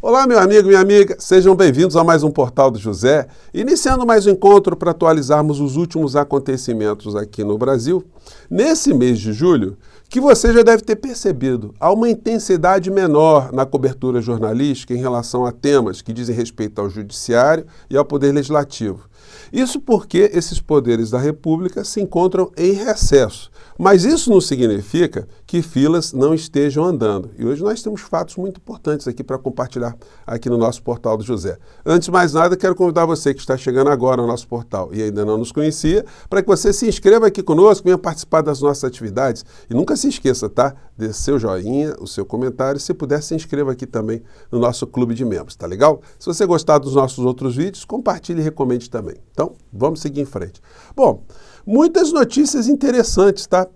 Olá, meu amigo, minha amiga, sejam bem-vindos a mais um Portal do José, iniciando mais um encontro para atualizarmos os últimos acontecimentos aqui no Brasil. Nesse mês de julho, que você já deve ter percebido, há uma intensidade menor na cobertura jornalística em relação a temas que dizem respeito ao judiciário e ao poder legislativo. Isso porque esses poderes da República se encontram em recesso. Mas isso não significa que filas não estejam andando. E hoje nós temos fatos muito importantes aqui para compartilhar aqui no nosso Portal do José. Antes de mais nada, quero convidar você que está chegando agora ao nosso portal e ainda não nos conhecia, para que você se inscreva aqui conosco, venha participar das nossas atividades. E nunca se esqueça, tá? Dê seu joinha, o seu comentário. Se puder, se inscreva aqui também no nosso clube de membros, tá legal? Se você gostar dos nossos outros vídeos, compartilhe e recomende também. Então, vamos seguir em frente. Bom, muitas notícias interessantes, tá?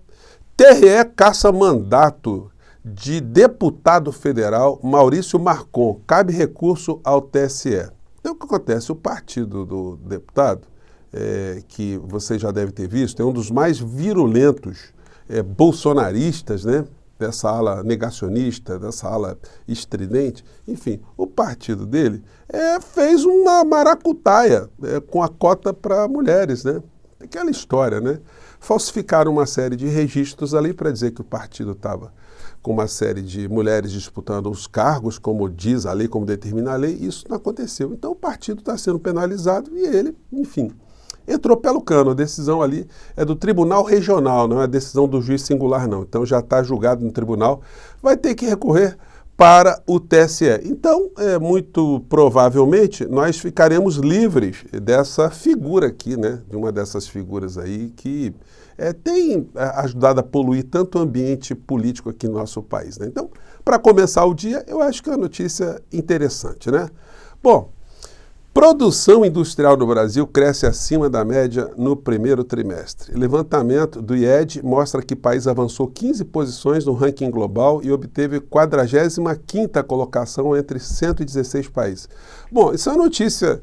TRE caça mandato de deputado federal Maurício Marcon. Cabe recurso ao TSE. Então, o que acontece? O partido do deputado, que você já deve ter visto, é um dos mais virulentos bolsonaristas, né? Dessa ala negacionista, dessa ala estridente. Enfim, o partido dele fez uma maracutaia com a cota para mulheres, né? Aquela história, né? Falsificaram uma série de registros ali para dizer que o partido estava com uma série de mulheres disputando os cargos, como diz a lei, como determina a lei, e isso não aconteceu. Então o partido está sendo penalizado e ele, enfim, entrou pelo cano. A decisão ali é do Tribunal Regional, não é a decisão do juiz singular, não. Então já está julgado no tribunal, vai ter que recorrer para o TSE. Então, muito provavelmente, nós ficaremos livres dessa figura aqui, né? De uma dessas figuras aí que tem ajudado a poluir tanto o ambiente político aqui no nosso país, né? Então, para começar o dia, eu acho que é uma notícia interessante, né? Bom, produção industrial no Brasil cresce acima da média no primeiro trimestre. O levantamento do IED mostra que o país avançou 15 posições no ranking global e obteve 45ª colocação entre 116 países. Bom, isso é uma notícia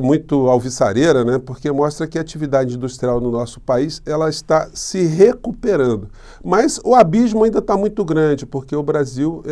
muito alvissareira, né? Porque mostra que a atividade industrial no nosso país ela está se recuperando. Mas o abismo ainda está muito grande, porque o Brasil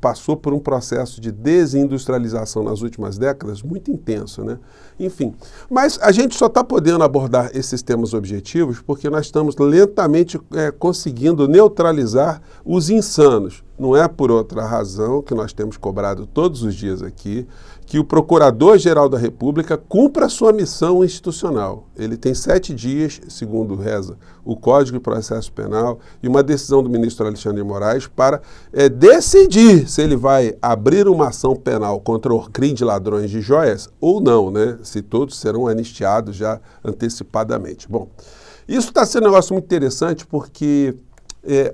passou por um processo de desindustrialização nas últimas décadas muito intenso, né? Enfim, mas a gente só está podendo abordar esses temas objetivos porque nós estamos lentamente conseguindo neutralizar os insanos. Não é por outra razão que nós temos cobrado todos os dias aqui que o Procurador-Geral da República cumpra a sua missão institucional. Ele tem 7 dias, segundo reza o Código de Processo Penal, e uma decisão do ministro Alexandre de Moraes para decidir se ele vai abrir uma ação penal contra o crime de ladrões de joias ou não, né? Se todos serão anistiados já antecipadamente. Bom, isso está sendo um negócio muito interessante porque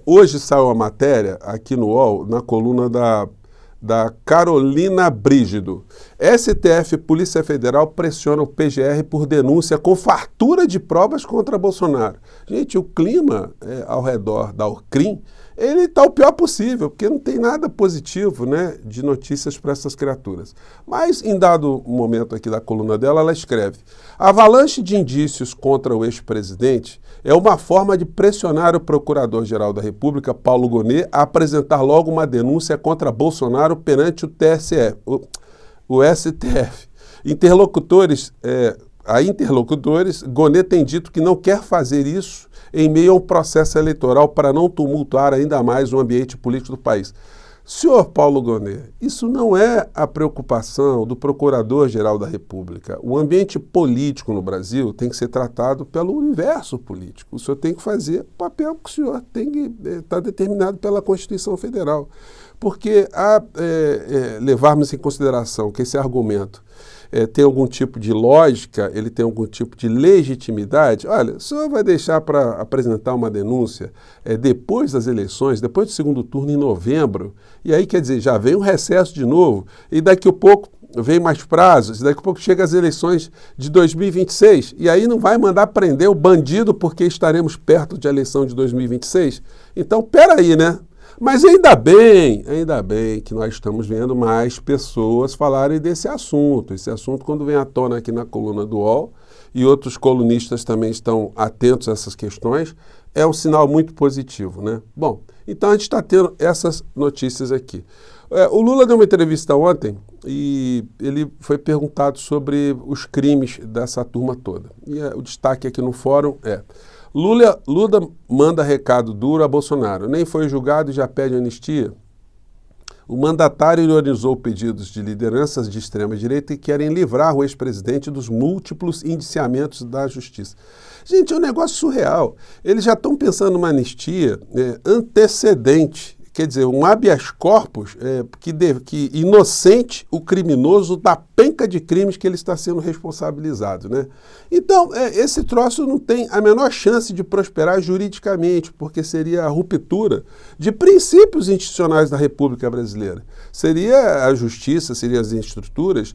hoje saiu uma matéria aqui no UOL, na coluna da Carolina Brígido. STF e Polícia Federal pressionam o PGR por denúncia com fartura de provas contra Bolsonaro. Gente, o clima ao redor da Orcrim, ele está o pior possível, porque não tem nada positivo, né, de notícias para essas criaturas. Mas, em dado momento aqui da coluna dela, ela escreve: avalanche de indícios contra o ex-presidente é uma forma de pressionar o Procurador-Geral da República, Paulo Gonet, a apresentar logo uma denúncia contra Bolsonaro perante o TSE, o STF. A interlocutores, Gonet tem dito que não quer fazer isso em meio a um processo eleitoral para não tumultuar ainda mais o ambiente político do país. Senhor Paulo Gonet, isso não é a preocupação do Procurador-Geral da República. O ambiente político no Brasil tem que ser tratado pelo universo político. O senhor tem que fazer o papel que o senhor tem que estar determinado pela Constituição Federal. Porque levarmos em consideração que esse argumento tem algum tipo de lógica, ele tem algum tipo de legitimidade, olha, o senhor vai deixar para apresentar uma denúncia depois das eleições, depois do segundo turno em novembro, e aí quer dizer, já vem um recesso de novo, e daqui a pouco vem mais prazos, e daqui a pouco chega as eleições de 2026, e aí não vai mandar prender o bandido porque estaremos perto de eleição de 2026? Então, peraí, né? Mas ainda bem que nós estamos vendo mais pessoas falarem desse assunto. Esse assunto, quando vem à tona aqui na coluna do UOL, e outros colunistas também estão atentos a essas questões, é um sinal muito positivo, né? Bom, então a gente está tendo essas notícias aqui. O Lula deu uma entrevista ontem e ele foi perguntado sobre os crimes dessa turma toda. E o destaque aqui no fórum é: Lula manda recado duro a Bolsonaro, nem foi julgado e já pede anistia. O mandatário ironizou pedidos de lideranças de extrema-direita que querem livrar o ex-presidente dos múltiplos indiciamentos da justiça. Gente, é um negócio surreal. Eles já estão pensando numa anistia antecedente, quer dizer, um habeas corpus que inocente o criminoso da penca de crimes que ele está sendo responsabilizado, né? Então, esse troço não tem a menor chance de prosperar juridicamente, porque seria a ruptura de princípios institucionais da República Brasileira. Seria a justiça, seriam as estruturas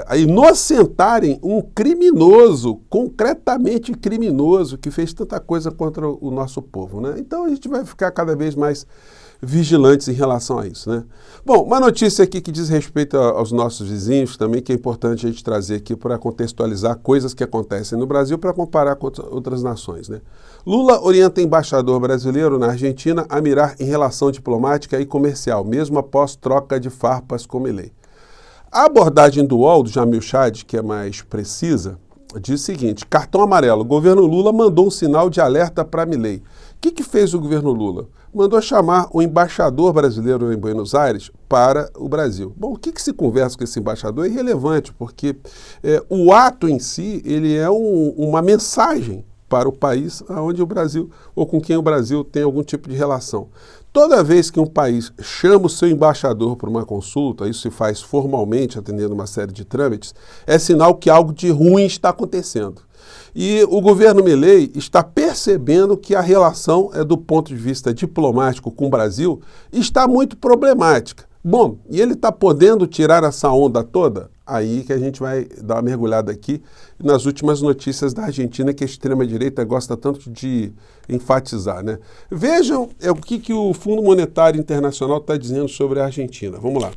a inocentarem um criminoso, concretamente criminoso, que fez tanta coisa contra o nosso povo, né? Então, a gente vai ficar cada vez mais vigilantes em relação a isso, né? Bom, uma notícia aqui que diz respeito aos nossos vizinhos também, que é importante a gente trazer aqui para contextualizar coisas que acontecem no Brasil para comparar com outras nações, né? Lula orienta embaixador brasileiro na Argentina a mirar em relação diplomática e comercial, mesmo após troca de farpas com Milei. A abordagem do UOL, do Jamil Chad, que é mais precisa, diz o seguinte: cartão amarelo, o governo Lula mandou um sinal de alerta para Milei. O que fez o governo Lula? Mandou chamar o embaixador brasileiro em Buenos Aires para o Brasil. Bom, o que se conversa com esse embaixador é irrelevante, porque o ato em si ele é uma mensagem para o país onde o Brasil, ou com quem o Brasil tem algum tipo de relação. Toda vez que um país chama o seu embaixador para uma consulta, isso se faz formalmente, atendendo uma série de trâmites, é sinal que algo de ruim está acontecendo. E o governo Milei está percebendo que a relação, do ponto de vista diplomático com o Brasil, está muito problemática. Bom, e ele está podendo tirar essa onda toda? Aí que a gente vai dar uma mergulhada aqui nas últimas notícias da Argentina, que a extrema-direita gosta tanto de enfatizar, né? Vejam o que o Fundo Monetário Internacional está dizendo sobre a Argentina. Vamos lá.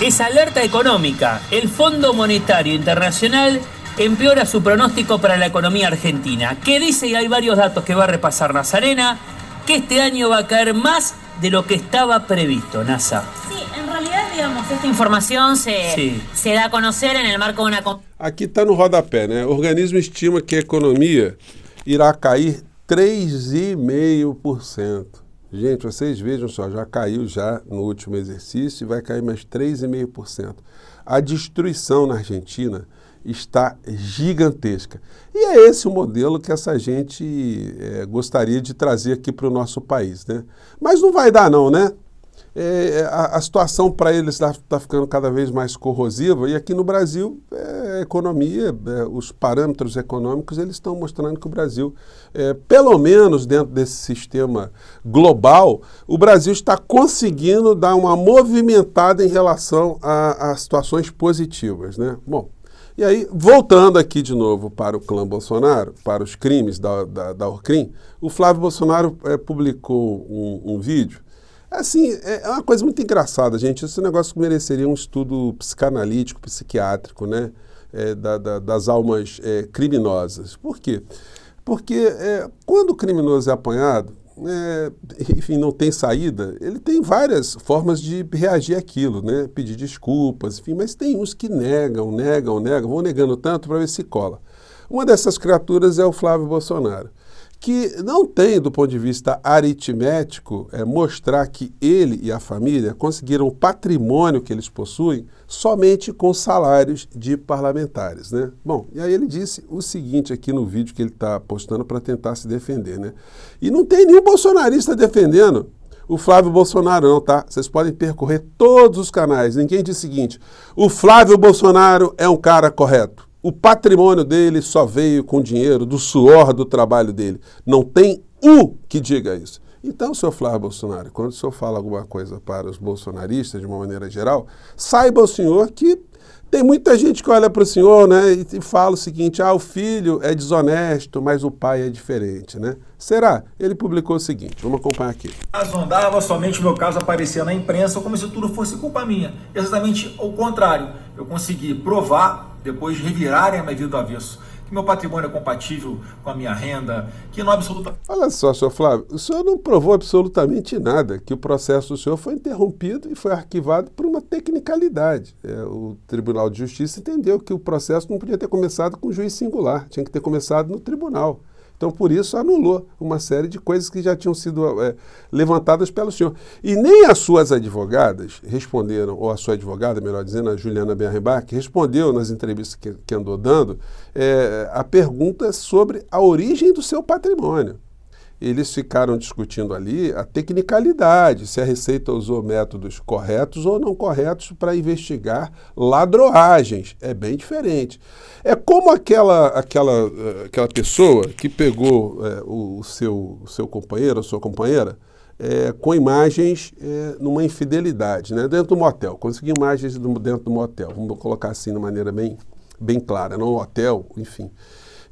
Es alerta económica. El Fondo Monetario Internacional empeora su pronóstico para la economía argentina, que dice, y hay varios datos que va a repasar Nazarena, que este año va a caer más de lo que estaba previsto, NASA. Sí, en realidad, digamos, esta información se da a conocer en el marco de una... Aqui está no rodapé, né? O organismo estima que a economia irá cair 3,5%. Gente, vocês vejam só, já caiu já no último exercício e vai cair mais 3,5%. A destruição na Argentina está gigantesca. E é esse o modelo que essa gente gostaria de trazer aqui para o nosso país, né? Mas não vai dar não, né? A situação para eles está ficando cada vez mais corrosiva e aqui no Brasil a economia, os parâmetros econômicos, eles estão mostrando que o Brasil, pelo menos dentro desse sistema global, o Brasil está conseguindo dar uma movimentada em relação a situações positivas, né? Bom, e aí, voltando aqui de novo para o clã Bolsonaro, para os crimes da Orcrim, o Flávio Bolsonaro publicou um vídeo. Assim, é uma coisa muito engraçada, gente. Esse negócio mereceria um estudo psicanalítico, psiquiátrico, né? Das almas criminosas. Por quê? Porque quando o criminoso é apanhado, enfim, não tem saída, ele tem várias formas de reagir àquilo, né? Pedir desculpas, enfim, mas tem uns que negam, vão negando tanto para ver se cola. Uma dessas criaturas é o Flávio Bolsonaro, que não tem, do ponto de vista aritmético, mostrar que ele e a família conseguiram o patrimônio que eles possuem somente com salários de parlamentares, né? Bom, e aí ele disse o seguinte aqui no vídeo que ele está postando para tentar se defender, né? E não tem nenhum bolsonarista defendendo o Flávio Bolsonaro não, tá? Vocês podem percorrer todos os canais. Ninguém diz o seguinte: o Flávio Bolsonaro é um cara correto. O patrimônio dele só veio com dinheiro do suor do trabalho dele. Não tem que diga isso. Então, senhor Flávio Bolsonaro, quando o senhor fala alguma coisa para os bolsonaristas, de uma maneira geral, saiba o senhor que tem muita gente que olha para o senhor, né, e fala o seguinte: o filho é desonesto, mas o pai é diferente, né? Será? Ele publicou o seguinte, vamos acompanhar aqui. Não andava somente o meu caso aparecer na imprensa como se tudo fosse culpa minha. Exatamente ao contrário. Eu consegui provar, depois de revirarem a minha vida do avesso, que meu patrimônio é compatível com a minha renda, que não absoluta... Olha só, senhor Flávio, o senhor não provou absolutamente nada, que o processo do senhor foi interrompido e foi arquivado por uma tecnicalidade. O Tribunal de Justiça entendeu que o processo não podia ter começado com juiz singular, tinha que ter começado no tribunal. Então, por isso, anulou uma série de coisas que já tinham sido levantadas pelo senhor. E nem as suas advogadas responderam, ou a sua advogada, melhor dizendo, a Juliana Bernbach, respondeu nas entrevistas que andou dando a pergunta sobre a origem do seu patrimônio. Eles ficaram discutindo ali a tecnicalidade, se a Receita usou métodos corretos ou não corretos para investigar ladroagens. É bem diferente. É como aquela pessoa que pegou o seu companheiro, a sua companheira, com imagens numa infidelidade, né? Dentro do motel. Conseguiu imagens dentro do motel. Vamos colocar assim de maneira bem clara, no hotel, enfim.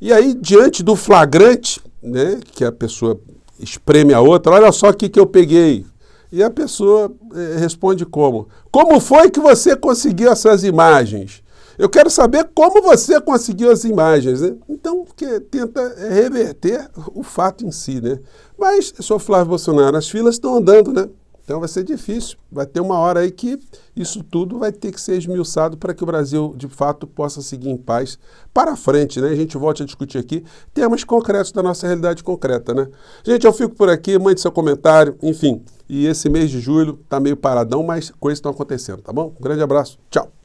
E aí, diante do flagrante, né, que a pessoa espreme a outra, olha só o que eu peguei. E a pessoa responde como? Como foi que você conseguiu essas imagens? Eu quero saber como você conseguiu as imagens, né? Então, que tenta reverter o fato em si, né? Mas, senhor Flávio Bolsonaro, as filas estão andando, né? Então vai ser difícil, vai ter uma hora aí que isso tudo vai ter que ser esmiuçado para que o Brasil, de fato, possa seguir em paz para frente, né? A gente volta a discutir aqui temas concretos da nossa realidade concreta, né? Gente, eu fico por aqui, mande seu comentário, enfim. E esse mês de julho tá meio paradão, mas coisas estão acontecendo, tá bom? Um grande abraço, tchau!